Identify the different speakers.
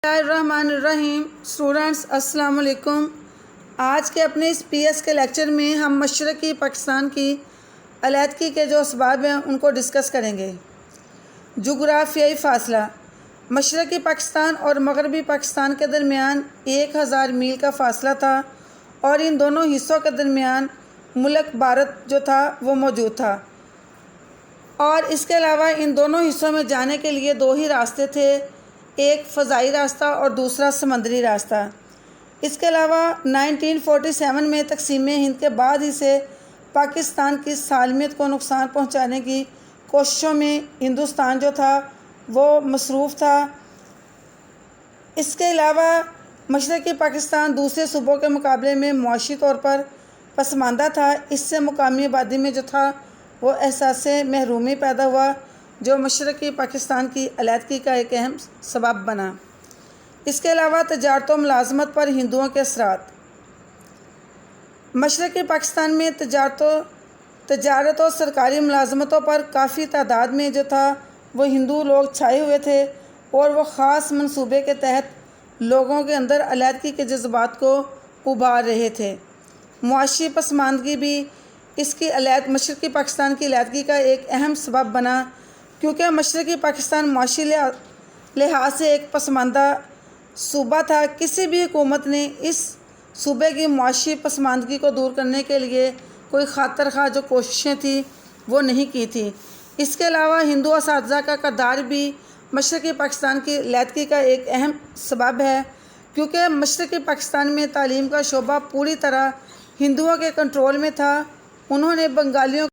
Speaker 1: الرحمن اسٹوڈنٹس السلام علیکم۔ آج کے اپنے اس پی ایس کے لیکچر میں ہم مشرقی پاکستان کی علیحدگی کے جو اسباب ہیں ان کو ڈسکس کریں گے۔ جغرافیائی فاصلہ۔ مشرقی پاکستان اور مغربی پاکستان کے درمیان 1000 میل کا فاصلہ تھا اور ان دونوں حصوں کے درمیان ملک بھارت جو تھا وہ موجود تھا، اور اس کے علاوہ ان دونوں حصوں میں جانے کے لیے 2 ہی راستے تھے، ایک فضائی راستہ اور دوسرا سمندری راستہ۔ اس کے علاوہ 1947 میں تقسیم ہند کے بعد ہی سے پاکستان کی سالمیت کو نقصان پہنچانے کی کوششوں میں ہندوستان جو تھا وہ مصروف تھا۔ اس کے علاوہ مشرقی پاکستان دوسرے صوبوں کے مقابلے میں معاشی طور پر پسماندہ تھا، اس سے مقامی آبادی میں جو تھا وہ احساس محرومی پیدا ہوا، جو مشرقی پاکستان کی علیحدگی کا ایک اہم سبب بنا۔ اس کے علاوہ تجارت و ملازمت پر ہندوؤں کے اثرات۔ مشرقی پاکستان میں تجارت و سرکاری ملازمتوں پر کافی تعداد میں جو تھا وہ ہندو لوگ چھائے ہوئے تھے، اور وہ خاص منصوبے کے تحت لوگوں کے اندر علیحدگی کے جذبات کو ابھار رہے تھے۔ معاشی پسماندگی بھی مشرقی پاکستان کی علیحدگی کا ایک اہم سبب بنا، کیونکہ مشرقی پاکستان معاشی لحاظ سے ایک پسماندہ صوبہ تھا۔ کسی بھی حکومت نے اس صوبے کی معاشی پسماندگی کو دور کرنے کے لیے کوئی خاطر خواہ جو کوششیں تھیں وہ نہیں کی تھی۔ اس کے علاوہ ہندو اساتذہ کا کردار بھی مشرقی پاکستان کی علیحدگی کا ایک اہم سبب ہے، کیونکہ مشرقی پاکستان میں تعلیم کا شعبہ پوری طرح ہندوؤں کے کنٹرول میں تھا۔ انہوں نے بنگالیوں